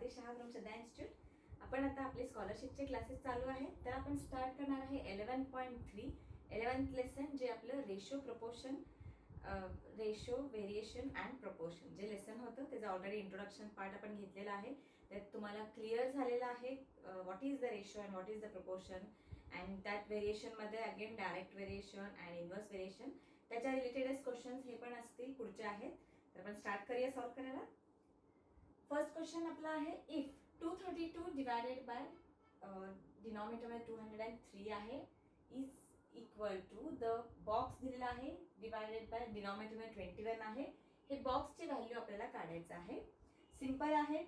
सागरी Shah from Shraddha institute. आपण आता आपले स्कॉलरशिपचे क्लासेस चालू आहेत. तर आपण स्टार्ट करणार आहे 11.3 11th लेसन, जे आपलं ratio proportion, ratio variation and proportion जे लेसन होतं त्याचं ऑलरेडी इंट्रोडक्शन पार्ट आपण घेतलेला आहे. त्यात तुम्हाला क्लिअर झालेलं आहे what is the ratio and what is the proportion, and त्यात व्हेरिएशनमध्ये again direct variation and inverse variation त्याच्या रिलेटेडच क्वेश्चन्स हे पण असतील पुढचे आहेत. तर आपण स्टार्ट करूया सॉल्व्ह करायला. फर्स्ट क्वेश्चन आपला आहे, इफ 232 डिवायडेड बाय डिनॉमिनेटरमध्ये 203 आहे is equal to the box दिलेला आहे डिवायडेड बाय डिनॉमिनेटरमध्ये 21 आहे. हे बॉक्सची व्हॅल्यू आपल्याला काढायचं आहे. सिंपल आहे.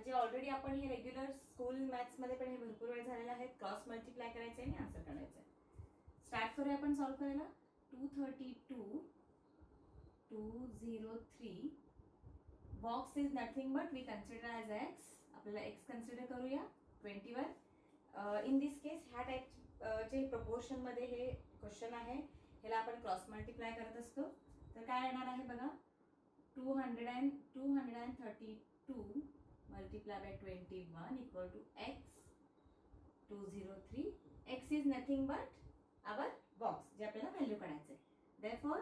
जे ऑलरेडी आपण हे रेग्युलर स्कूल मॅथ्समध्ये पण हे भरपूर वेळ झालेलं आहे. क्रॉस मल्टिप्लाय करायचं आहे आणि आन्सर काढायचं आहे. स्टार्ट करूया आपण सॉल्व्ह करायला. 232 203 box is nothing but we consider as x. आपल्याला एक्स कन्सिडर करूया 21. इन दिस केस ह्या टाईपचे प्रपोर्शनमध्ये हे क्वेश्चन आहे. ह्याला आपण क्रॉस मल्टिप्लाय करत असतो. तर काय येणार आहे बघा, 232 multiply by 21 equal to x 203. x is nothing but our box जे आपल्याला व्हॅल्यू काढायचं आहे. therefore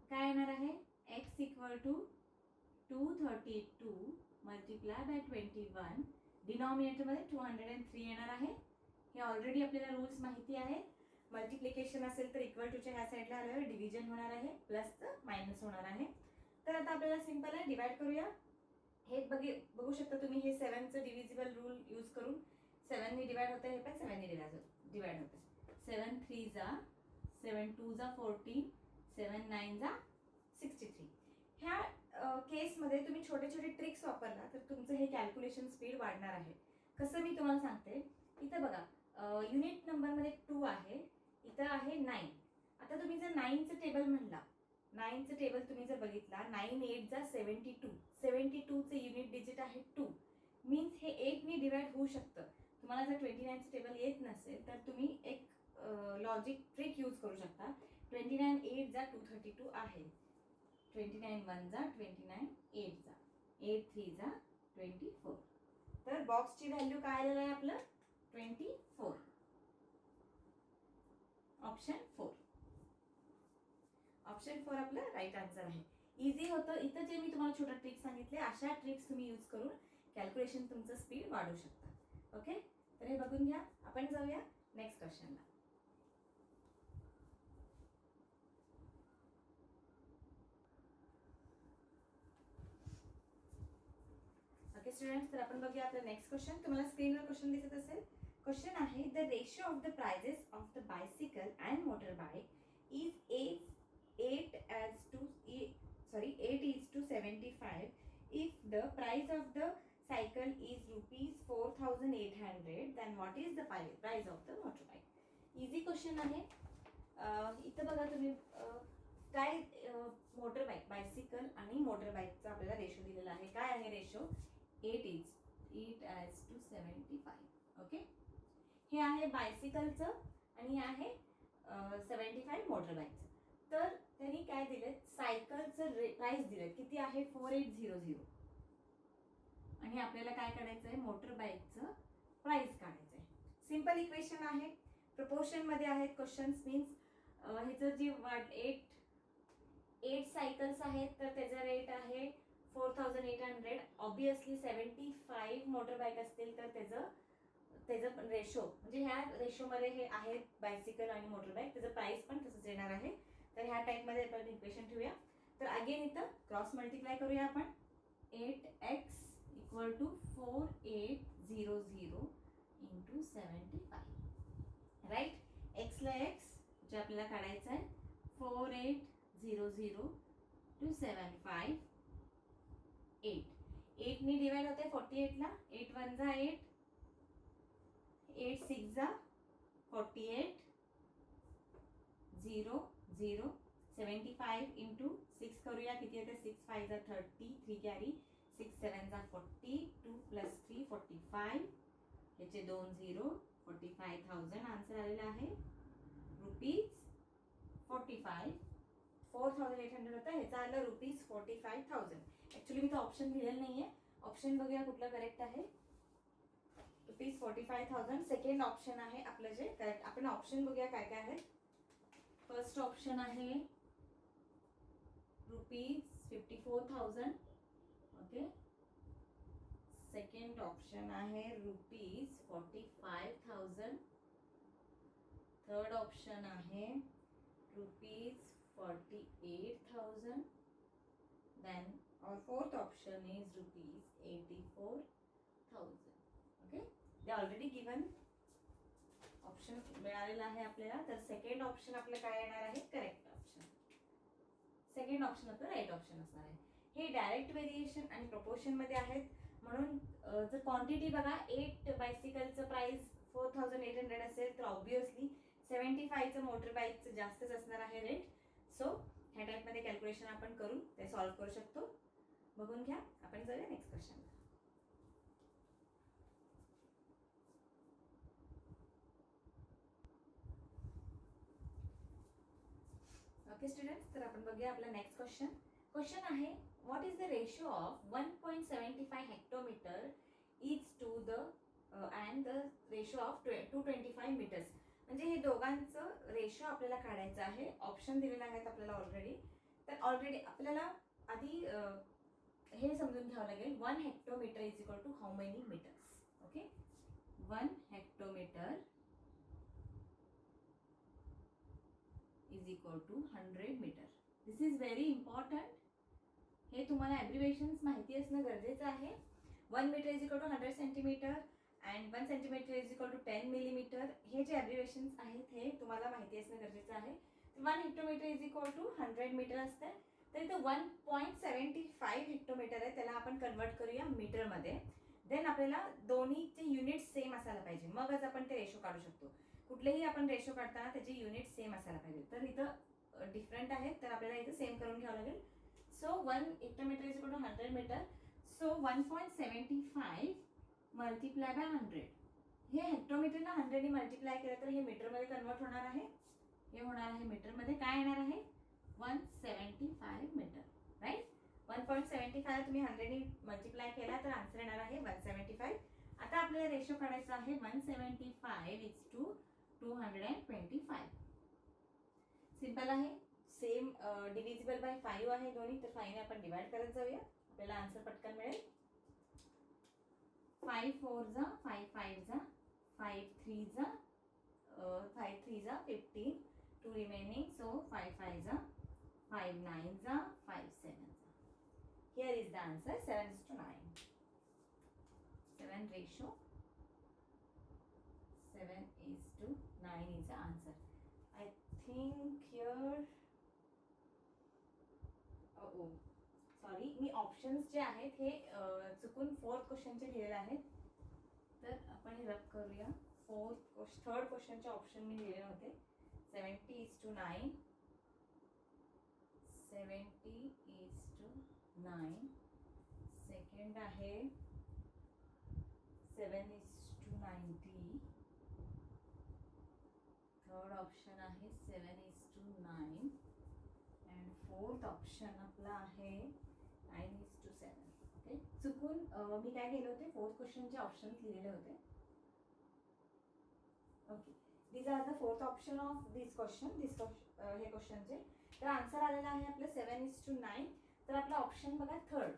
काय येणार आहे, x equal to 232 multiply by 21, denominator मध्ये 203 येणार आहे. हे ऑलरेडी आपल्याला रूल्स माहिती आहे. मल्टिप्लिकेशन असेल तर इक्वल टूच्या ह्या साईडला आल्यावर डिव्हिजन होणार आहे, प्लसचं मायनस होणार आहे. तर आता आपल्याला सिंपल आहे, डिवाइड करूया. हे बघू शकता तुम्ही, हे 7चं डिव्हिजिबल रूल यूज करून 7ने डिवाइड होतं, हे पण 7ने डिवाइड होतं. 7 3 जा 7 2 जा 14 7 9 जा 63. ह्या केसमध्ये तुम्ही छोटे छोटे ट्रिक्स वापरला तर तुमचं हे कॅल्क्युलेशन स्पीड वाढणार आहे. कसं मी तुम्हाला सांगते. इथं बघा, युनिट नंबरमध्ये 2 आहे, इथं आहे 9. आता तुम्ही जर 9चं टेबल म्हणला, 9चं टेबल तुम्ही जर बघितला, 9 8 जा 72, 72चे युनिट डिजिट आहे 2. मीन्स हे 8ने डिवाइड होऊ शकतं. तुम्हाला जर 29चं टेबल येत नसेल तर तुम्ही एक लॉजिक ट्रिक यूज करू शकता. 29 8 जा 232 आहे, 29 1 जा 29, 8 जा 8 3 जा 24. तर बॉक्सची व्हॅल्यू काय आलेलं आहे आपलं, 24. ऑप्शन 4 आपलं राईट आन्सर आहे. इझी होतं. इथं जे मी तुम्हाला छोटा ट्रिक सांगितले, अशा ट्रिक्स तुम्ही यूज करून कॅल्क्युलेशन तुमचं स्पीड वाढवू शकता. ओके, तर हे बघून घ्या. आपण जाऊया नेक्स्ट क्वेश्चनला. ओके स्टुडंट्स, तर आपण बघूया आपला नेक्स्ट क्वेश्चन. तुम्हाला स्क्रीनवर क्वेश्चन दिसत असेल. क्वेश्चन आहे, the ratio of the prices of the bicycle and motor bike is 8:75. If the price of the cycle is ₹4,800, then what is the price of the motorbike? Easy question आहे. इथं बघा तुम्ही, काय motorbike, bicycle आणि मोटरबाईकचा आपल्याला ratio दिलेला आहे. काय आहे रेशो, 8:75. ओके, हे आहे बायसिकलचं आणि हे आहे 75 मोटरबाईकचं. तर त्यांनी काय दिले, सायकलचं प्राइस दिले किती आहे, 4800. आणि आपल्याला काय काढायचं आहे, मोटर बाईकचं प्राइस काढायचं आहे. सिंपल इक्वेशन आहे, प्रपोर्शन मध्ये आहेत क्वेश्चन्स. मीन्स ह्याचं जे 8 सायकल्स आहेत तर त्याचा रेट आहे 4800. ऑब्विसली 75 मोटर बाईक असतील तर त्याचं पण रेशो, म्हणजे ह्या रेशोमध्ये हे आहेत बायसिकल आणि मोटरबाईक, त्याचं प्राइस पण तसंच येणार आहे. तर ह्या टाईपमध्ये आपण इक्वेशन ठेवूया. तर अगेन इथं क्रॉस मल्टिप्लाय करूया आपण. 8x equal to 4800 into 75. Right, एक्सला एक्स जे आपल्याला काढायचं आहे, 4800 टू 75 8. 8ने डिवाइड होते 48ला, 8 1 जा 8, 8 6 जा 48 0 0. 75 इंटू 6 करूया, किती येते, 6 5 जा 30, 3 कॅरी, 6 7 जा 40, 2 प्लस 3 45. याचे 2 0, 45,000 आन्सर आलेला आहे. ₹45 4800 होता, ह्याचा आलं ₹45,000. ऍक्च्युली मी तो ऑप्शन लिहिलेला नाहीये, ऑप्शन बघूया कुठलं करेक्ट आहे. ₹45,000 सेकंड ऑप्शन आहे आपलं जे करेक्ट. आपण ऑप्शन बघूया काय काय आहे. फर्स्ट ऑप्शन आहे ₹54,000. ओके. सेकंड ऑप्शन आहे ₹45,000. थर्ड ऑप्शन आहे ₹48,000. देन और fourth option is ₹84,000. Okay. They already given option मिळालेला आहे आपल्याला. तर सेकंड ऑप्शन आपलं काय येणार आहे, करेक्ट ऑप्शन. सेकंड ऑप्शन आपलं राईट ऑप्शन असणार आहे. हे डायरेक्ट व्हेरिएशन आणि प्रपोर्शन मध्ये आहेत. म्हणून जर क्वांटिटी बघा 8 बायसिकलचं प्राइस 4,800 असेल तर ऑब्विसली 75चं मोटर बाईकचं जास्तच असणार आहे रेट. सो ह्या टाईपमध्ये कॅल्क्युलेशन आपण करून ते सॉल्व्ह करू शकतो. बघून घ्या. आपण जाऊया नेक्स्ट क्वेश्चन. ओके स्टुडंट्स, तर आपण बघूया आपला नेक्स्ट क्वेश्चन. क्वेश्चन आहे what is the ratio of 1.75 hectometre is to the and the ratio of 225 metres. म्हणजे हे दोघांचं रेशो आपल्याला काढायचं आहे. ऑप्शन दिलेले आहेत आपल्याला ऑलरेडी. तर ऑलरेडी आपल्याला आधी हे समजून घ्यावं लागेल 1 hectometre is equal to how many metres. Okay. 1 hectometre is equal to 100 metre. This is very important. हे तुम्हाला ॲब्रिव्हिएशन्स माहिती असणं गरजेचं आहे. 1 metre is equal to 100 centimetre and 1 centimetre is equal to 10 millimetre. हे जे ॲब्रिव्हिएशन्स आहेत हे तुम्हाला माहिती असणं गरजेचं आहे. 1 hectometre is equal to 100 metre असते. तर इथं 1.75 हेक्टोमीटर आहे, त्याला आपण कन्वर्ट करूया मीटरमध्ये. देन आपल्याला दोन्हीचे युनिट सेम असायला पाहिजे, मगच आपण ते रेशो काढू शकतो. कुठलेही आपण रेशो काढताना त्याचे युनिट सेम असायला पाहिजे. तर इथं डिफरंट आहेत, तर आपल्याला इथं सेम करून घ्यावं लागेल. So 1 hectometre is equal to 100 metre. So 1.75 multiply by 100. हे हेक्टोमीटरला 100 ने मल्टिप्लाय केलं तर हे मीटरमध्ये कन्वर्ट होणार आहे. हे होणार आहे मीटरमध्ये. काय येणार आहे 175 मीटर. राईट. 1.75 तुम्ही 100 ने मल्टिप्लाय केला तर आन्सर येणार आहे 175. आता आपल्याला रेशो काढायचा आहे 175 इज टू 225. सिंपल आहे. सेम डिव्हिजिबल बाय 5 आहे दोन्ही, तर 5 ने आपण डिवाइड करत जाऊया. आपल्याला आन्सर पटकन मिळेल. 5 4 जा 5 5 जा 5 3 जा 5 3 जा 15. 2 remaining. So 5 5 जा 5 9 जा 5 7 जा. Here is the answer 7:9. 7 ratio 7:9 is the answer. I think here sorry, me options जे आहेत हे चुकून फोर्थ क्वेश्चनचे लिहिलेले आहेत. तर आपण हे रब करूया. थर्ड क्वेश्चनचे ऑप्शन मी लिहिलेले होते. 70:9. 70:9. सेकंड आहे 7:90. थर्ड ऑप्शन आहे 7:9 अँड फोर्थ ऑप्शन आपला आहे 9:7. ओके. चुकून मी काय केले होते, फोर्थ क्वेश्चनचे ऑप्शन लिहिलेले होते. Okay. These are the fourth option of this question. हे क्वेश्चनचे तर आन्सर आलेला आहे आपलं 7:9. तर आपला ऑप्शन बघा थर्ड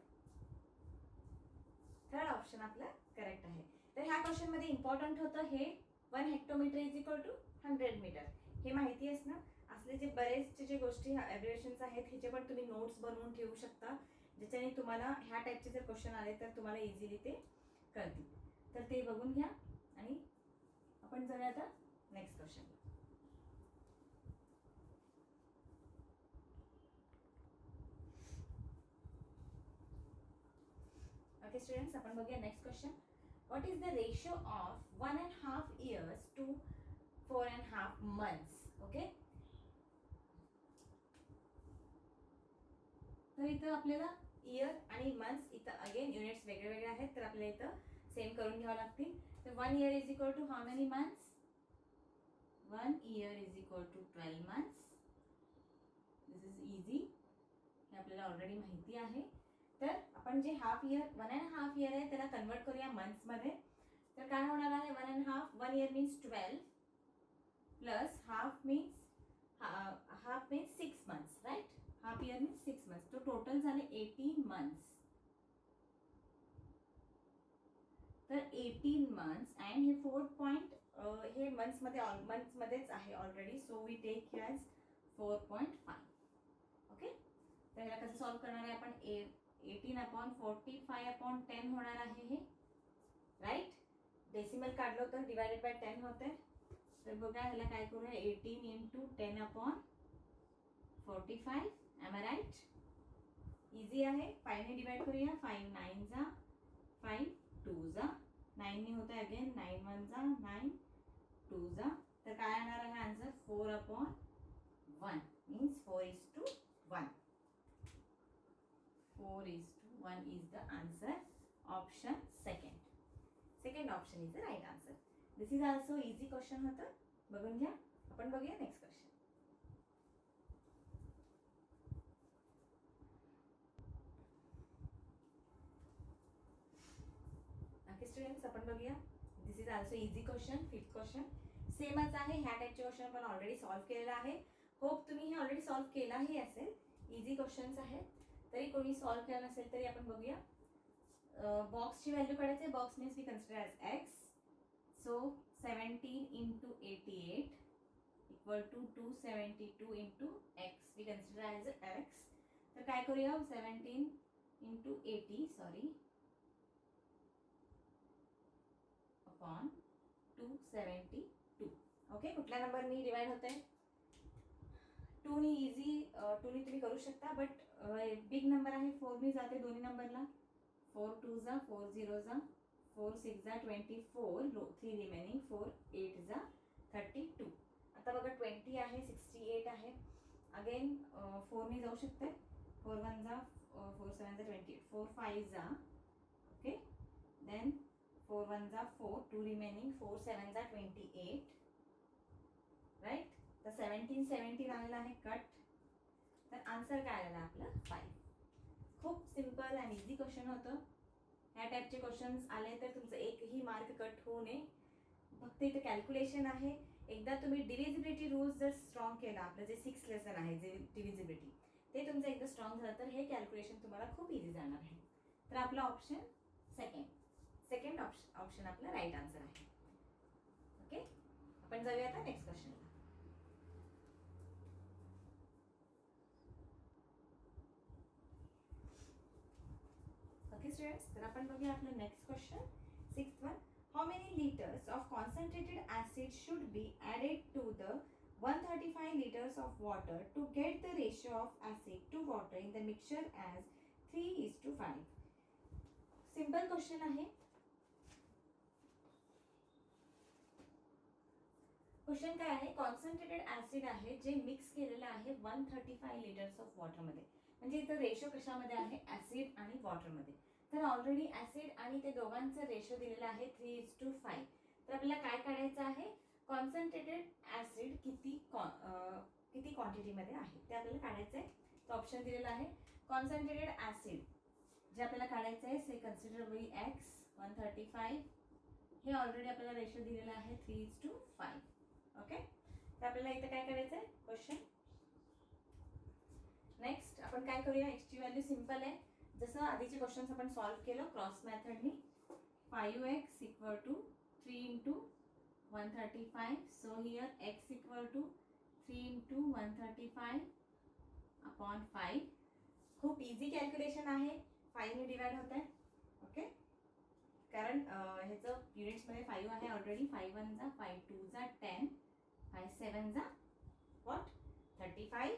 ऑप्शन आपला करेक्ट आहे. तर ह्या क्वेश्चन मध्ये इम्पॉर्टंट होतं हे 1 hectometre is equal to 100 metre. हे माहिती असणं. असले जे बरेचसे जे गोष्टी ॲब्रिव्हिएशन्स आहेत ह्याचे पण तुम्ही नोट्स बनवून ठेवू शकता, ज्याच्याने तुम्हाला ह्या टाईपचे जर क्वेश्चन आले तर तुम्हाला इझिली ते कळतील. तर ते बघून घ्या आणि आपण जाऊया आता नेक्स्ट क्वेश्चन. ओके स्टुडंट्स, आपण बघूया next question. What is the ratio of 1.5 years to 4.5 months. Okay. तर इथं आपल्याला इयर आणि मंथ्स इथं अगेन युनिट्स वेगळे वेगळे आहेत, तर आपल्याला इथं सेम करून घ्यावं लागतील. तर 1 year is equal to how many months. 1 year is equal to 12 months. This is easy. हे आपल्याला ऑलरेडी माहिती आहे. तर आपण जे हाफ इयर 1.5 इयर आहे त्याला कन्वर्ट करूया मंथ्समध्ये. तर काय होणार आहे 1.5 1 year means 12 plus half means 6 months right. Half year means 6 months. तो टोटल झाले 18 months. तर 18 months अँड हे 4 पॉईंट हे मंथ्समध्येच आहे already. So we take as 4.5. Okay. तर ह्याला कसं सॉल्व्ह करणार आहे आपण 18/45/10 होणार आहे हे राईट. डेसिमल काढलो तर डिवायडेड बाय 10 होते. तर बघा ह्याला काय करूया 18 × 10/45. M I right. इझी आहे. 5 ने डिवाइड करूया. 5 9 जा 5 2 जा 9 ने होता है अगेन 9 1 जा 9 2 जा. तर काय येणार आहे answer 4/1 means 4:1. 4:1 is the answer. Option second. Second option is the right answer. This is also easy question होतं. बघून घ्या. आपण बघूया नेक्स्ट क्वेश्चन. ओके स्टुडंट्स आपण बघूया. This is also easy question. 5th question सेमच आहे. ह्या टाईपचे क्वेश्चन आपण ऑलरेडी सॉल्व्ह केलेला आहे. होप तुम्ही हे ऑलरेडी सॉल्व्ह केलाही असेल. इझी क्वेश्चन्स आहेत. तरी कोणी सॉल्व्ह केला नसेल तरी आपण बघूया. बॉक्सची व्हॅल्यू काढायचे. Box means we consider as x. So 17 × 88 equal to 272 × x. We consider as x. तर काय करूया 17 × 80 सॉरी अपॉन 272. ओके. कुठल्या नंबरनी डिवाइड होते 2 नी. इझी 2 नी तुम्ही करू शकता. बट बिग नंबर आहे 4 नी जाते दोन्ही नंबरला. 4 2 जा 4 0 जा 4 6 जा 24 3 रिमेनिंग 4 8 जा 32. आता बघा 20 आहे 68 आहे. अगेन 4 नी जाऊ शकते. 4 1 जा 4 7 जा 28 4 5 जा. ओके. देन 4 1 जा 4 2 रिमेनिंग 4 7 जा 28 राईट. तर 17 आलेलं आहे कट. तर आन्सर काय आलेला आपलं 5. खूप सिम्पल अँड इझी क्वेश्चन होतं. ह्या टाईपचे क्वेश्चन्स आले तर तुमचं एकही मार्क कट होऊ नये. फक्त इथे कॅल्क्युलेशन आहे. एकदा तुम्ही डिव्हिजिबिलिटी रूल्स जर स्ट्रॉंग केला, आपलं जे 6th लेसन आहे जे डिव्हिजिबिलिटी, ते तुमचं एकदा स्ट्रॉंग झालं तर हे कॅल्क्युलेशन तुम्हाला खूप इझी जाणार आहे. तर आपलं ऑप्शन सेकंड ऑप्शन आपलं राईट आन्सर आहे. ओके. आपण जाऊया आता नेक्स्ट क्वेश्चनला. Okay students. तर आपण बघूया आपलं next question 6th one. How many liters of concentrated acid should be added to the 135 liters of water to get the ratio of acid to water in the mixture as 3:5? Simple question आहे. Question काय आहे concentrated acid आहे जे mix केलेलं आहे 135 litres of वॉटरमध्ये. म्हणजे इथं ratio कशामध्ये आहे ऍसिड आणि वॉटरमध्ये. तर ऑलरेडी ऍसिड आणि ते दोघांचं रेशो दिलेलं आहे 3:5. तर आपल्याला काय काढायचं आहे कॉन्सन्ट्रेटेड ऍसिड किती क्वांटिटीमध्ये आहे ते आपल्याला काढायचं आहे. तो ऑप्शन दिलेला आहे कॉन्सन्ट्रेटेड ऍसिड जे आपल्याला काढायचं आहे से कन्सिडर बाय एक्स 135. हे ऑलरेडी आपल्याला रेशो दिलेला आहे 3:5. ओके. तर आपल्याला इथं काय करायचं आहे क्वेश्चन. नेक्स्ट आपण काय करूया. एक्सची व्हॅल्यू सिंपल आहे. जसं आधीचे क्वेश्चन्स आपण सॉल्व्ह केलं क्रॉस मेथडनी. 5x equal to 3 × 135. So here x equal to 3 × 135 upon 5. खूप इझी कॅल्क्युलेशन आहे. 5 ने डिवाइड होत आहे. ओके. कारण ह्याचं युनिट्समध्ये 5 आहे ऑलरेडी. 5 1 जा 5 2 जा 10 5 7 जा व्हॉट 35.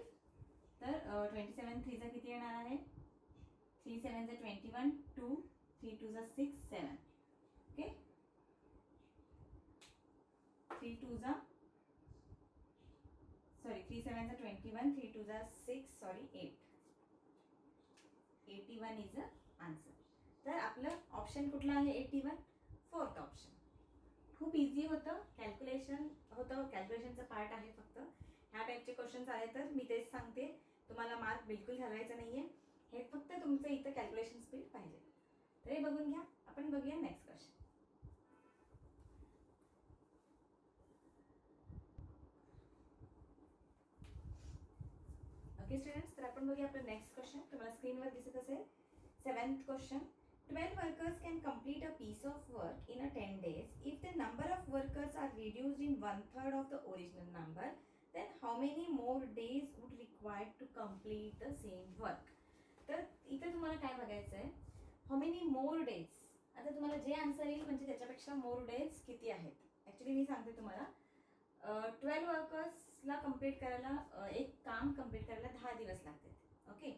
तर 27 3 जा किती येणार आहे 3 7 जा 21 2 3 2 जा 6 7. ओके. 3 2 जा सॉरी 3 7 जा 21 3 2 जा 6 सॉरी 8. 81 is a answer. तर आपलं ऑप्शन कुठलं आहे 81 4th ऑप्शन. खूप इझी होतं. कॅल्क्युलेशन होतं. कॅल्क्युलेशनचं पार्ट आहे फक्त. ह्या टाईपचे क्वेश्चन्स आले तर मी तेच सांगते तुम्हाला मार्क बिलकुल घालवायचा नाही आहे. हे फक्त तुमचं इथं कॅल्क्युलेशन स्पीड पाहिजे. तर हे बघून घ्या. आपण बघूया नेक्स्ट क्वेश्चन. ओके स्टुडंट्स, तर आपण बघूया आपलं नेक्स्ट क्वेश्चन. तुम्हाला स्क्रीनवर दिसत असेल. 7th question. 12 workers can complete a piece of work in a 10 days. If the number of workers are reduced in 1/3 of the original number, then how many more days would required to complete the same work? तर इथे तुम्हाला काय बघायचं आहे, how many more days. आता तुम्हाला जे answer येईल म्हणजे त्याच्यापेक्षा मोर डेज किती आहेत. ॲक्च्युली मी सांगते तुम्हाला, 12 वर्कर्सला कम्प्लीट करायला, एक काम कम्प्लीट करायला 10 दिवस लागतात. ओके,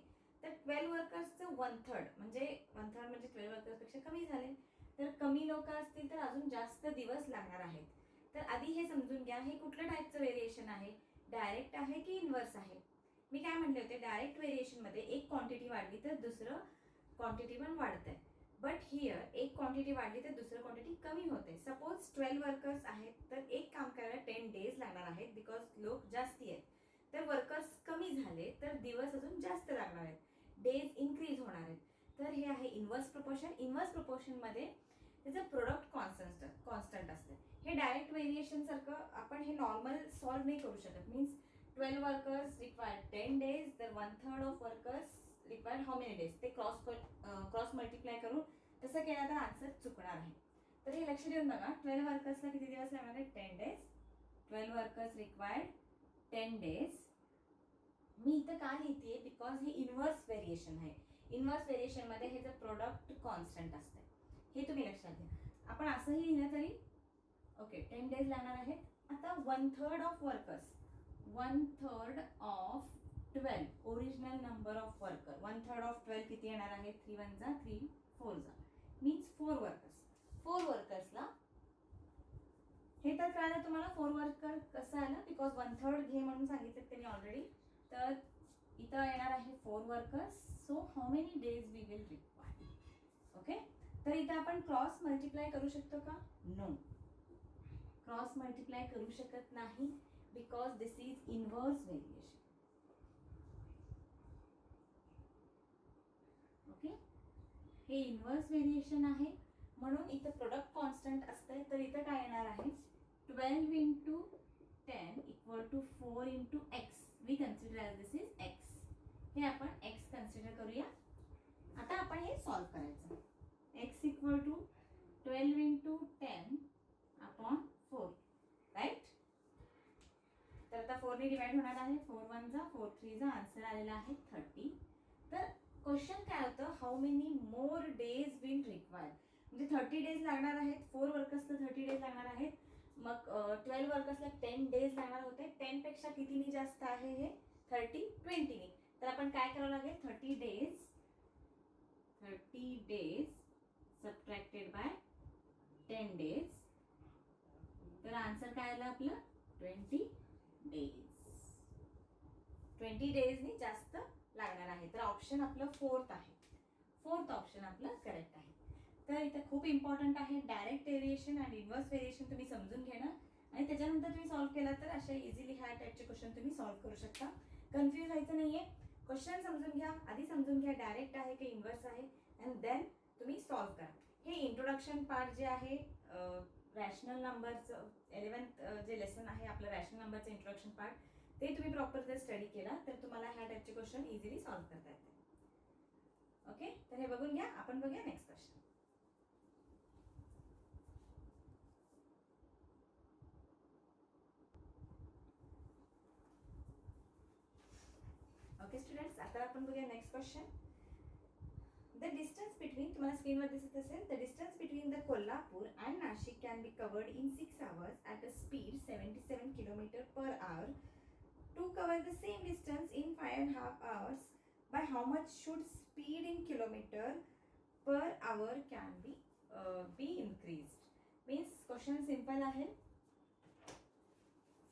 तर 12 वर्कर्सचं 1/3 म्हणजे 12 वर्कर्सपेक्षा कमी झाले. तर कमी लोक असतील तर अजून जास्त दिवस लागणार आहेत. तर आधी हे समजून घ्या, हे कुठल्या टाईपचं व्हेरिएशन आहे, डायरेक्ट आहे की इन्व्हर्स आहे. मी काय म्हणले होते, डायरेक्ट व्हेरिएशनमध्ये एक क्वांटिटी वाढली तर दुसरं क्वांटिटी पण वाढतंय. बट हिअर एक क्वांटिटी वाढली तर दुसरं क्वांटिटी कमी होते. सपोज 12 वर्कर्स आहेत तर एक काम करायला 10 डेज लागणार आहेत, बिकॉज लोक जास्ती आहेत. तर वर्कर्स कमी झाले तर दिवस अजून जास्त लागणार आहेत, डेज इन्क्रीज होणार आहेत. तर हे आहे इन्व्हर्स प्रोपोर्शन. इन्व्हर्स प्रोपोर्शनमध्ये त्याचं प्रोडक्ट कॉन्स्टंट असतं. हे डायरेक्ट व्हेरिएशन सारखं आपण हे नॉर्मल सॉल्व्ह नाही करू शकत. मीन्स 12 वर्कर्स रिक्वायर्ड 10 डेज, तर 1/3 of workers required how many days, ते क्रॉस मल्टिप्लाय करून तसं केलं तर आन्सर चुकणार आहे. तर हे लक्ष देऊन बघा, 12 वर्कर्सला किती दिवस लागणार आहे, 10 डेज. 12 workers required 10 days. मी इथं का लिहिते, बिकॉज हे इन्व्हर्स व्हेरिएशन आहे. इन्व्हर्स व्हेरिएशनमध्ये हे जर प्रोडक्ट कॉन्स्टंट असते, हे तुम्ही लक्षात घ्या. आपण असंही लिहिलं तरी ओके 10 डेज लागणार आहेत. आता 1/3 of workers, 1/3 of 12 original number of worker. 1/3 of 12 किती येणार आहे, 3 1 जा 3 4 जा, मीन्स 4 वर्कर्स. 4 वर्कर्सला हे तर कळलं तुम्हाला 4 वर्कर कसं आलं, बिकॉज 1/3 घे म्हणून सांगितलं त्यांनी ऑलरेडी. तर इथं येणार आहे 4 workers. So how many days we will require. Okay, तर इथं आपण क्रॉस मल्टिप्लाय करू शकतो का, नो, क्रॉस मल्टिप्लाय करू शकत नाही, because this is inverse variation. Okay, हे इन्व्हर्स व्हेरिएशन आहे म्हणून इथं प्रोडक्ट कॉन्स्टंट असतंय. तर इथं काय येणार आहे, 12 into 10 equal to 4 into x. We consider as this is x. हे आपण x कन्सिडर करूया. आता आपण हे सॉल्व करायचं. x equal to 12 into 10 upon 4, right. तर आता 4 ने डिवाइड होणार आहे, 4 1 जा 4 3 जा, आन्सर आलेला आहे 30. तर क्वेश्चन काय होतं, how many more days will require, म्हणजे 30 डेज लागणार आहेत. 4 वर्कर्सला 30 डेज लागणार आहेत. मग 12 वर्कर्सला 10 डेज लागणार होते. 10 पेक्षा कितीनी जास्त आहे हे, 30 20नी. तर आपण काय करावं लागेल, 30 डेज सबट्रॅक्टेड बाय 10 डेज. तर आन्सर काय आलं आपलं, 20 डेज. 20 डेजनी जास्त लागणार आहे. तर ऑप्शन आपलं 4th आहे. 4th ऑप्शन आपलं करेक्ट आहे. तर इथे खूप इम्पॉर्टंट आहे डायरेक्ट व्हेरिएशन आणि इन्व्हर्स व्हेरिएशन तुम्ही समजून घेणं, आणि त्याच्यानंतर तुम्ही सॉल्व्ह केला तर अशा इझिली ह्या टाईपचे क्वेश्चन तुम्ही सॉल्व्ह करू शकता. कन्फ्यूज व्हायचं नाहीये. क्वेश्चन समजून घ्या, आधी समजून घ्या डायरेक्ट आहे की इन्व्हर्स आहे, अँड देन तुम्ही सॉल्व्ह करा. हे इंट्रोडक्शन पार्ट जे आहे रॅशनल नंबरचं 11th जे लेसन आहे आपलं रॅशनल नंबरचं इंट्रोडक्शन पार्ट, ते तुम्ही प्रॉपर जर स्टडी केला तर तुम्हाला ह्या टाईपचे क्वेश्चन इझिली सॉल्व्ह करता येते. ओके, तर हे बघून घ्या. आपण बघूया नेक्स्ट क्वेश्चन. ओके स्टुडंट्स, आता आपण बघूया next question. The distance between, तुम्हाला स्क्रीनवर दिसत असेल, the distance between the Kolhapur and Nashik can be covered in 6 hours at a speed 77 km/h. To cover the same distance in 5.5 hours, by how much should speed in km/h can be increased. Means question simple आहे.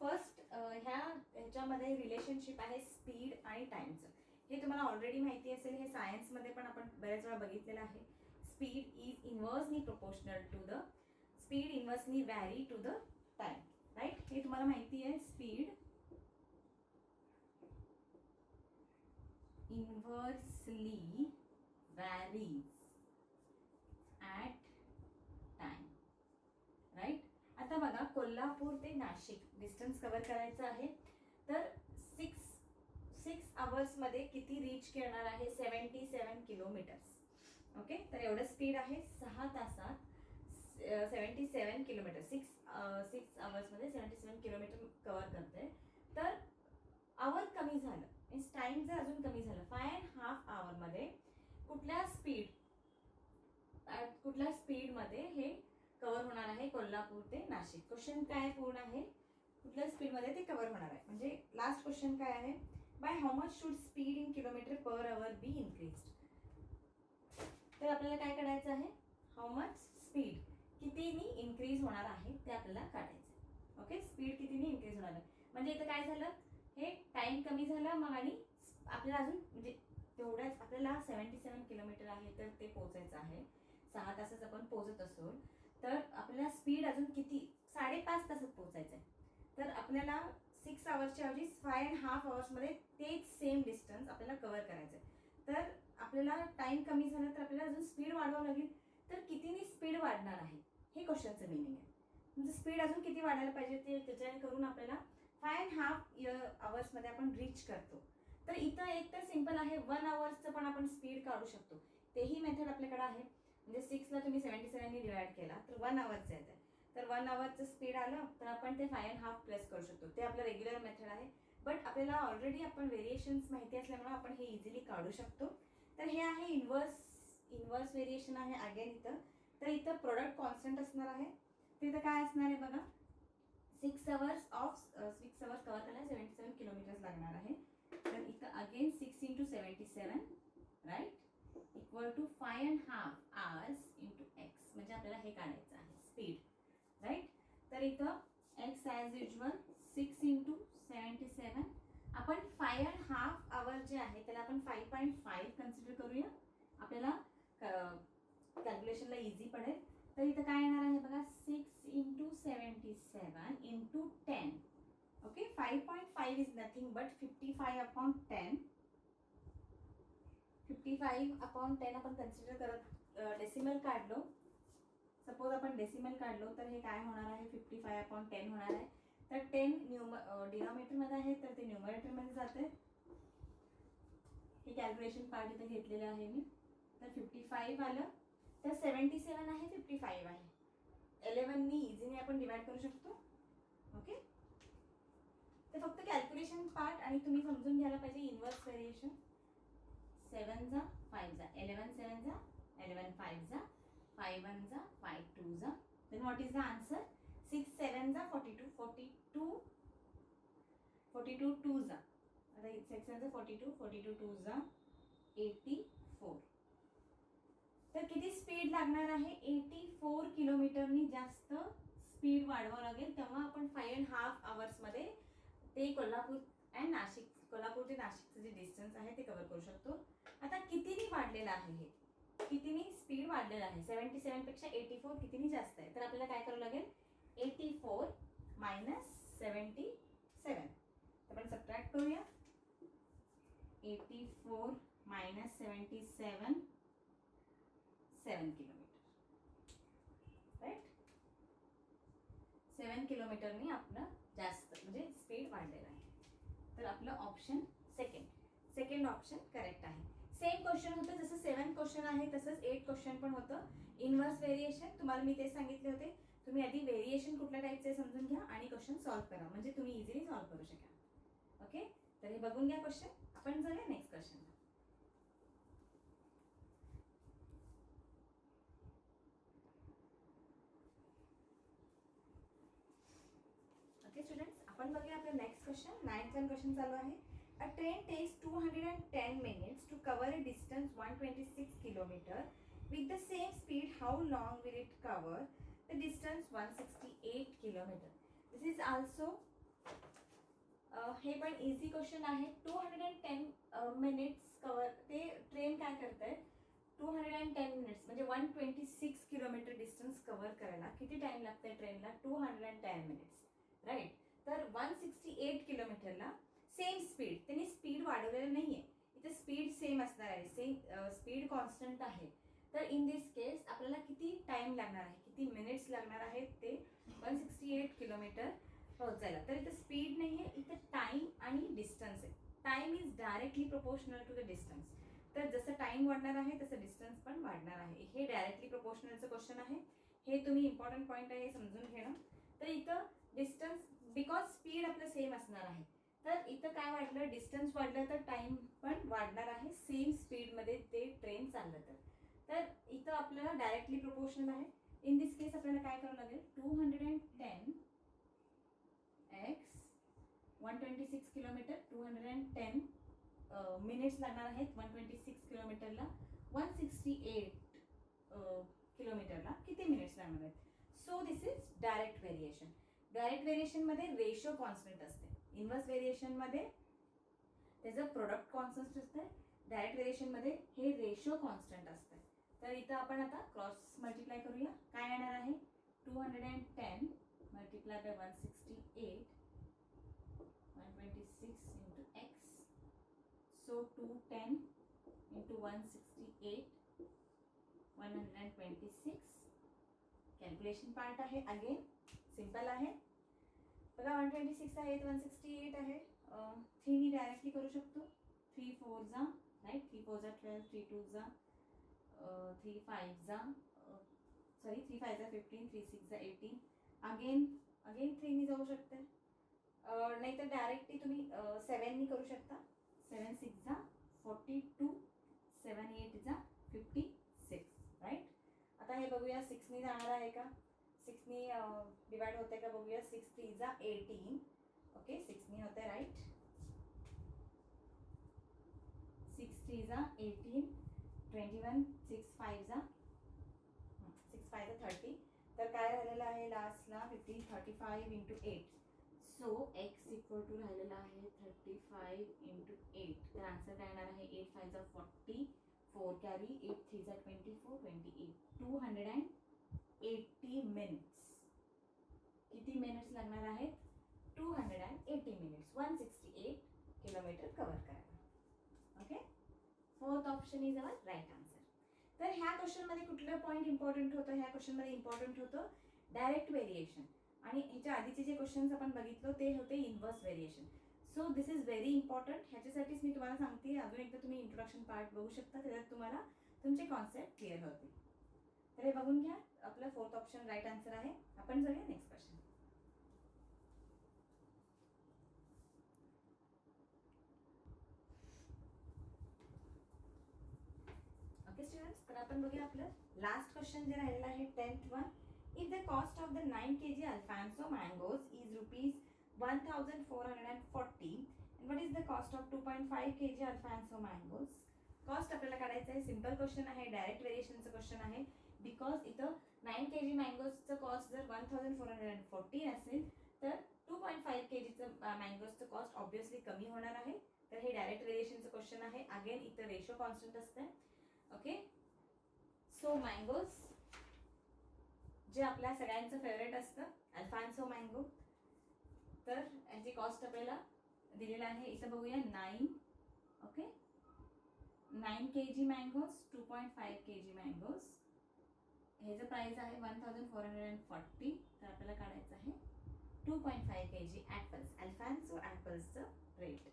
First ह्याच्यामध्ये relationship आहे speed आणि टाइमचं. हे तुम्हाला already माहिती असेल, हे सायन्समध्ये पण आपण बऱ्याच वेळा बघितलेलं आहे. Speed is inversely proportional to the speed, inversely vary to the time, right. हे तुम्हाला माहिती आहे. Speed inversely immensely varies at time. Right. आता बघा कोल्हापूर ते नाशिक डिस्टन्स कव्हर करायचं आहे. तर 6 आवर्समध्ये किती रीच करणार आहे? 77 किलोमीटर्स. ओके, तर एवढं स्पीड आहे 6 तासात 77 किलोमीटर. 6 आवर्समध्ये 77 किलोमीटर कव्हर करते. तर आवर कमी झालं मीन्स टाइम जर अजून कमी झालं 5.5 आवरमध्ये कुठल्या स्पीडमध्ये हे कव्हर होणार आहे कोल्हापूर ते नाशिक. क्वेश्चन काय पूर्ण आहे? कुठल्या स्पीडमध्ये ते कव्हर होणार आहे. म्हणजे लास्ट क्वेश्चन काय आहे? By how much should speed in kilometre per hour be increased. तर आपल्याला काय करायचं आहे? हाऊ मच स्पीड कितीनी इन्क्रीज होणार आहे ते आपल्याला काढायचं. ओके, स्पीड कितीनी इन्क्रीज होणार आहे. म्हणजे इथं काय झालं? हे टाइम कमी झाला मग आणि आपल्याला अजून म्हणजे तेवढ्याच आपल्याला 77 किलोमीटर आहे तर ते पोहोचायचं आहे. 6 तासात आपण पोहोचत असो तर आपल्याला स्पीड अजून किती 5.5 तासात पोहोचायचं आहे. तर आपल्याला 6 आवर्सच्या ऐवजी 5.5 आवर्समध्ये तेच सेम डिस्टन्स आपल्याला कव्हर करायचं आहे. तर आपल्याला टाइम कमी झाला तर आपल्याला अजून स्पीड वाढवावं लागेल. तर कितीनी स्पीड वाढणार आहे हे क्वेश्चनचं मिनिंग आहे. म्हणजे स्पीड अजून किती वाढायला पाहिजे ते त्याच्याने करून आपल्याला 5.5 आवर्समध्ये आपण रीच करतो. तर इथं एक तर सिम्पल आहे 1 आवर्सचं पण आपण स्पीड काढू शकतो. तेही मेथड आपल्याकडे आहे. म्हणजे 6ला तुम्ही 77ने डिवाइड केला तर 1 आवर्सचं येतं. तर 1 आवर्सचं स्पीड आलं तर आपण ते 5.5 प्लस करू शकतो. ते आपलं रेग्युलर मेथड आहे. बट आपल्याला ऑलरेडी आपण व्हेरिएशन्स माहिती असल्यामुळे आपण हे इझिली काढू शकतो. तर हे आहे इन्व्हर्स व्हेरिएशन आहे अगेन इथं. तर इथं प्रोडक्ट कॉन्स्टंट असणार आहे. तर इथं काय असणार आहे बघा 6 आवर्स कव्हर करायला 77 किलोमीटर्स लागणार आहे. तर इथं again 6 × 77 right equal to 5.5 hours into x. म्हणजे आपल्याला हे काढायचं आहे स्पीड राईट. तर इथं एक्स ॲज युजल 6 × 77. आपण 5.5 आवर जे आहे त्याला आपण 5.5 कन्सिडर करूया. आपल्याला कॅल्क्युलेशनला इझी पडेल. तर इथं काय येणार आहे बघा 6 × 77 into 10. Okay, 5.5 is nothing but 55/10. 55/10 आपण कन्सिडर करत डेसिमल काढलो. सपोज आपण डेसिमल काढलो तर हे काय होणार आहे 55/10 होणार आहे. तर 10 डिनॉमिनेटरमध्ये आहे तर ते न्यूमरेटरमध्ये जाते. हे कॅल्क्युलेशन पार्ट इथं घेतलेलं आहे मी. तर 55 आलं तर 77 आहे 55 आहे. 11नी इझिली आपण डिवाइड करू शकतो. ओके, तर फक्त कॅल्क्युलेशन पार्ट आणि तुम्ही समजून घ्यायला पाहिजे इन्व्हर्स व्हेरिएशन. 7 जा 5 जा 11 7 जा 11 5 जा 5 1 जा 5 2 जा. Then what is the answer? 6 7 जा 42 2 जा. आता 6 7 जा 42 2 जा 84. तर किती स्पीड लागणार आहे? 84 किलोमीटरनी जास्त स्पीड वाढवावं लागेल. तेव्हा आपण 5.5 आवर्समध्ये ते कोल्हापूर ते नाशिकचं जे डिस्टन्स आहे ते कव्हर करू शकतो. आता कितीनी वाढलेलं आहे हे? कितीनी स्पीड वाढलेलं आहे? 77 पेक्षा 84 कितीनी जास्त आहे? तर आपल्याला काय करावं लागेल 84 - 77. आपण सबट्रॅक्ट करूया. 84 - 77 7 किलोमीटर राईट. 7 किलोमीटरनी आपलं जास्त म्हणजे स्पीड वाढलेलं आहे. तर आपलं ऑप्शन सेकंड ऑप्शन करेक्ट आहे. सेम क्वेश्चन होतं जसं 7 क्वेश्चन आहे तसंच 8 क्वेश्चन पण होतं. इन्व्हर्स व्हेरिएशन तुम्हाला मी ते सांगितले होते. तुम्ही आधी व्हेरिएशन कुठल्या टाईपचे समजून घ्या आणि क्वेश्चन सॉल्व्ह करा म्हणजे तुम्ही इझिली सॉल्व्ह करू शकाल. ओके, तर हे बघून घ्या क्वेश्चन. आपण जाऊया नेक्स्ट क्वेश्चन. ओके स्टुडंट्स, आपण बघूया आपलं नेक्स्ट क्वेश्चन. 9th क्वेश्चन चालू आहे. A train takes 210 minutes to cover a distance 126 km. With the same speed, how long will it cover the distance 168 km? This is also हे पण easy question आहे. 210 minutes cover ते train काय करते 210 minutes म्हणजे 126 kilometre distance cover करायला किती time लागतंय ट्रेनला? 210 मिनिट्स राईट. तर 168 किलोमीटरला सेम स्पीड त्यांनी स्पीड वाढवलेलं नाहीये. इथे स्पीड सेम असणार आहे, स्पीड कॉन्स्टंट आहे. तर इन दिस केस आपल्याला किती टाइम लागणार आहे, किती मिनिट्स लागणार आहेत ते 168 किलोमीटर पोहोचायला. तर इथे स्पीड नाही आहे, इथे टाइम आणि डिस्टन्स आहे. Time is directly proportional to the distance. तर जसं टाइम वाढणार आहे तसं डिस्टन्स पण वाढणार आहे. हे डायरेक्टली प्रोपोर्शनलचं क्वेश्चन आहे. हे तुम्ही इम्पॉर्टंट पॉईंट आहे, हे समजून घेणं. तर इथं डिस्टन्स, बिकॉज स्पीड आपलं सेम असणार आहे, तर इथं काय वाढलं, डिस्टन्स वाढलं तर टाइम पण वाढणार आहे. सेम स्पीडमध्ये ते ट्रेन चाललं तर इथं आपल्याला डायरेक्टली प्रोपोर्शनल आहे. इन दिस केस आपल्याला काय करावं लागेल, 210 x 126 किलोमीटर, 210 मिनिट्स लागणार आहेत 126 किलोमीटरला. 168 किलोमीटरला किती मिनिट्स लागणार आहेत. So this is direct variation. Direct व्हेरिएशनमध्ये रेशो कॉन्स्टंट असते. इन्व्हर्स व्हेरिएशनमध्ये त्याचं प्रोडक्ट कॉन्स्टंट असतं. डायरेक्ट व्हेरिएशनमध्ये हे रेशो कॉन्स्टंट असतं. तर इथं आपण आता क्रॉस मल्टिप्लाय करूया. काय येणार आहे, 210 multiply by 168, 126 into x. So 210 into 168, 126. Calculation part आहे, अगेन सिंपल आहे बघा. 126 आहे, 168 आहे. 3 नी डायरेक्टली करू शकतो. 3 4 जा, राईट, 3 4 जा 12, 3 2 जा 3 5 जा, सॉरी 3 5 जा 15, 3 6 जा 18. अगेन 3 नी जाऊ शकते. नाहीतर डायरेक्टली तुम्ही 7 नी करू शकता. 7 6 जा 42, 7 8 जा 56, राईट. आता हे बघूया 6 नी जाणार आहे का, 6 नी डिवाइड होते का बघूया. 6 3 जा 18, ओके 6 नी होते, राईट. 6 3 जा 18, 21, 6 5 जा 30. तर काय राहिलेलं आहे लास्टला 15, 35 into 8. So x equal to राहिलेला आहे 35 इंटू 8. तर आन्सर काय येणार आहे, 8 5 जा 40, 4 कॅरी, 8 3 जा 24, 28. 280 मिनिट्स. किती मिनिट्स लागणार आहेत, 280 मिनिट्स 168 किलोमीटर कव्हर करायला. Okay, fourth option is our right answer. तर ह्या क्वेश्चनमध्ये कुठलं पॉईंट इम्पॉर्टंट होतं, ह्या क्वेश्चनमध्ये इम्पॉर्टंट होतं डायरेक्ट व्हेरिएशन. आणि ह्याच्या आधीचे जे क्वेश्चन्स आपण बघितलं ते होते inverse variation. So this is very important. ह्याच्यासाठीच मी तुम्हाला सांगते, अजून एकदा तुम्ही इंट्रोडक्शन पार्ट बघू शकता, त्याच्यात तुम्हाला तुमचे कॉन्सेप्ट क्लिअर होतील. तर हे बघून घ्या. आपलं फोर्थ ऑप्शन राईट आन्सर आहे. आपण जाऊया नेक्स्ट क्वेश्चन. ओके स्टुडंट्स, तर आपण बघूया आपलं लास्ट क्वेश्चन जे राहिलेलं आहे 10th one. If the cost of the 9 kg Alfonso mangoes is rupees 1440, and what is the cost of 2.5 kg Alfonso mangoes? Cost आपल्याला काढायचं आहे. सिंपल क्वेश्चन आहे, डायरेक्ट व्हेरिएशनचं क्वेश्चन आहे. बिकॉज इथं 9 kg मँगोजचं कॉस्ट जर 1440 असेल तर 2.5 kgचं मँगोजचं कॉस्ट ऑब्व्हियसली कमी होणार आहे. तर हे डायरेक्ट व्हेरिएशनचं क्वेश्चन आहे. अगेन इथं रेशो कॉन्स्टंट असतं. ओके, सो मँगोज जे आपल्या सगळ्यांचं फेवरेट असतं अल्फान्सो मँगो, तर याची कॉस्ट आपल्याला दिलेला आहे. इथं बघूया 9. Okay, 9 kg mangoes, 2.5 kg mangoes, ह्याचं प्राइस आहे 1440. तर आपल्याला काढायचं आहे 2.5 kg ॲपल्स, अल्फान्सो ॲपल्सचं रेट.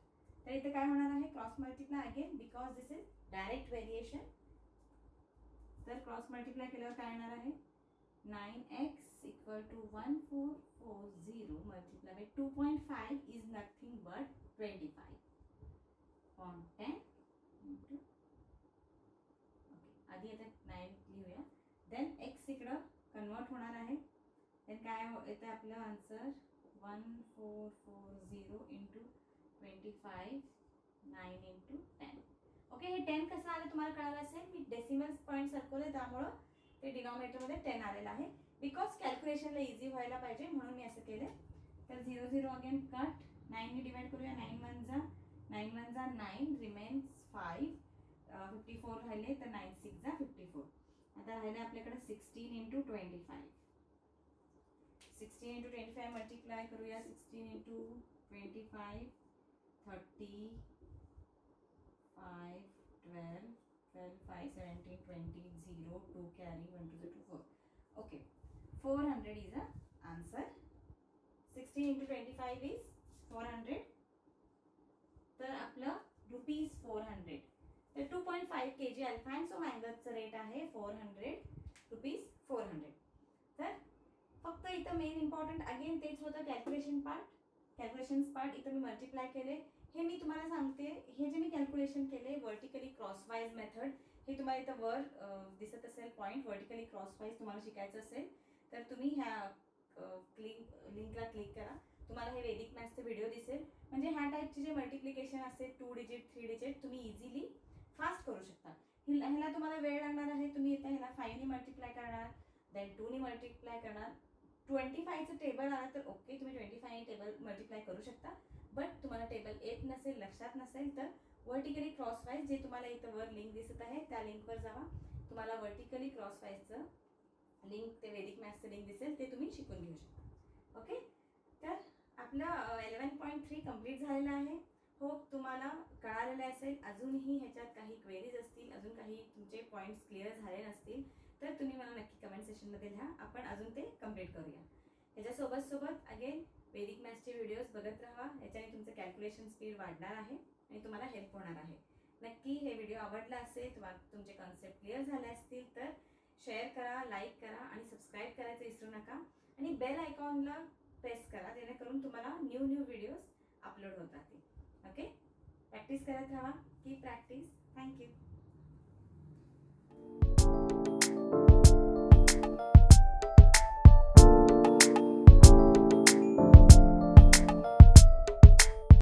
तर इथे काय होणार आहे, cross multiply again, because this is direct variation. तर क्रॉस मल्टिप्लाय केल्यावर काय येणार आहे, 9x equal to 1440 multiplied by 2.5 is nothing but 25 on 10 into, okay, आधी आता 9 लिहूया. देन x इकडं कन्वर्ट होणार आहे. देन काय येतं आपलं आन्सर 1440 इंटू 25, 9 इंटू 10. ओके, हे 10 कसं आलं तुम्हाला कळालं असेल. मी डेसिमल्स पॉईंट सरकवले त्यामुळं ते डिनॉमिनेटरमध्ये 10 आलेलं आहे. बिकॉज कॅल्क्युलेशनला इझी व्हायला पाहिजे म्हणून मी असं केलं. तर 0 0 अगेन कट. 9 नी डिवाइड करूया. 9 1 जा 9 रिमेन्स 5, 54 राहिले तर 9 6 जा 54. आता राहिले आपल्याकडे 16 इंटू 25. 16 इंटू 25 मल्टिप्लाय करूया. 16 into 25 30, 5, 12, 12, 5, 17, 20, 0, 2 carry, 1, 2, 2, 4. Okay, 400 is the answer. 16 into 25 is 400. तर आपलं ₹400. तर 2.5 kg अल्फान्सो मँगोचं रेट आहे 400 रुपीज 400. तर फक्त इथं मेन इम्पॉर्टंट अगेन तेच होतं कॅल्क्युलेशन्स पार्ट. इथं मी मल्टिप्लाय केले. हे मी तुम्हाला सांगते, हे जे मी कॅल्क्युलेशन केले वर्टिकली क्रॉसवाईज मेथड, हे तुम्हाला इथं वर दिसत असेल पॉईंट. वर्टिकली क्रॉसवाईज तुम्हाला शिकायचं असेल तर तुम्ही ह्या लिंकला क्लिक करा. तुम्हाला हे वेदिक मॅथ्सचे व्हिडिओ दिसेल. म्हणजे ह्या टाईपचे जे मल्टिप्लिकेशन असते 2 डिजिट 3 डिजिट तुम्ही इझिली फास्ट करू शकता. ह्याला तुम्हाला वेळ लागणार आहे. तुम्ही इथं ह्याला 5 ने मल्टिप्लाय करणार, देन 2 ने मल्टिप्लाय करणार. 25चं टेबल आलं तर ओके, तुम्ही 25 ने टेबल मल्टिप्लाय करू शकता. बट तुम्हाला टेबल येत नसेल, लक्षात नसेल, तर वर्टिकली क्रॉसवाईज जे तुम्हाला इथं वर लिंक दिसत आहे त्या लिंकवर जावा. तुम्हाला वर्टिकली क्रॉसवाईजचं लिंक, ते वेदिक मॅथ्सचं लिंक दिसेल, ते तुम्ही शिकून घेऊ शकता. ओके, तर आपलं 11.3 कंप्लीट झालेलं आहे. होप तुम्हाला कळालेलं असेल. अजूनही ह्याच्यात काही क्वेरीज असतील, अजून काही तुमचे पॉईंट्स क्लिअर झाले नसतील तर तुम्ही मला नक्की कमेंट सेशनमध्ये लिहा. आपण अजून ते कंप्लीट करूया. ह्याच्यासोबत अगेन वेदिक मॅथ्सचे व्हिडिओज बघत राहा. याच्याने तुमचं कॅल्क्युलेशन स्पीड वाढणार आहे आणि तुम्हाला हेल्प होणार आहे. नक्की हे व्हिडिओ आवडला असेल, तुम्हाला तुमचे कॉन्सेप्ट क्लिअर झाले असतील तर शेअर करा, लाईक करा आणि सबस्क्राईब करायचं विसरू नका. आणि बेल आयकॉनला प्रेस करा, जेणेकरून तुम्हाला न्यू व्हिडिओज अपलोड होत राहतील. ओके, प्रॅक्टिस करत राहा. Keep practice. थँक्यू.